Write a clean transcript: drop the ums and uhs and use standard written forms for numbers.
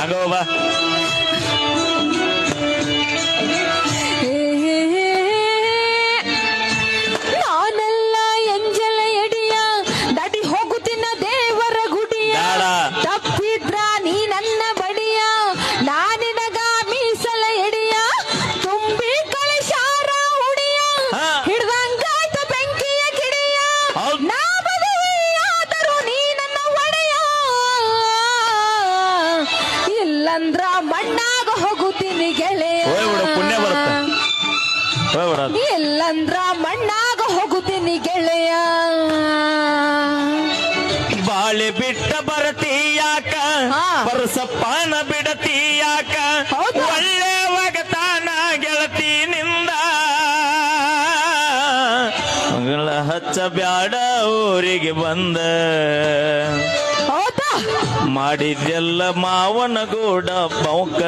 ಹಂಗ ನಾನೆಲ್ಲ ಎಂಜಲ ಎಡಿಯ ದಡಿ ಹೋಗುತ್ತಿನ ದೇವರ ಗುಡಿಯ ತಪ್ಪಿದ್ರ ನೀ ನನ್ನ ಬಡಿಯ ನಾನಿನಗ ಮೀಸಲ ಎಡಿಯ ತುಂಬಿ ಕಳಿಸಾರ ಹುಡಿಯ ಹಿಡ್ದಂಗಾಯ್ತ ಬೆಂಕಿಯ ಕಿಡಿಯ ನಾ ಬದುವಿಯಾದರೂ ನೀ ನನ್ನ ಒಡೆಯ ಇಲ್ಲಂದ್ರ ಮಣ್ಣಾಗ ಹೋಗುತ್ತೀನಿ ಗೆಳೆಯ ಪುಣ್ಯ ಬರುತ್ತೆ ಇಲ್ಲಂದ್ರ ಮಣ್ಣಾಗ ಹೋಗುತ್ತೀನಿ ಗೆಳೆಯ ಬಾಳೆ ಬಿಟ್ಟ ಬರತೀಯಾಕ ಪರಸಪ್ಪನ ಬಿಡತೀಯಾಕ ಒಳ್ಳೆ ಒಗತಾನ ಗೆಳತಿನಿಂದ ಮಗಳ ಹಚ್ಚ ಬ್ಯಾಡ ಊರಿಗೆ ಬಂದ ಮಾಡಿದ್ದೆಲ್ಲ ಮಾವನ ಗೂಡ ಬೌಕ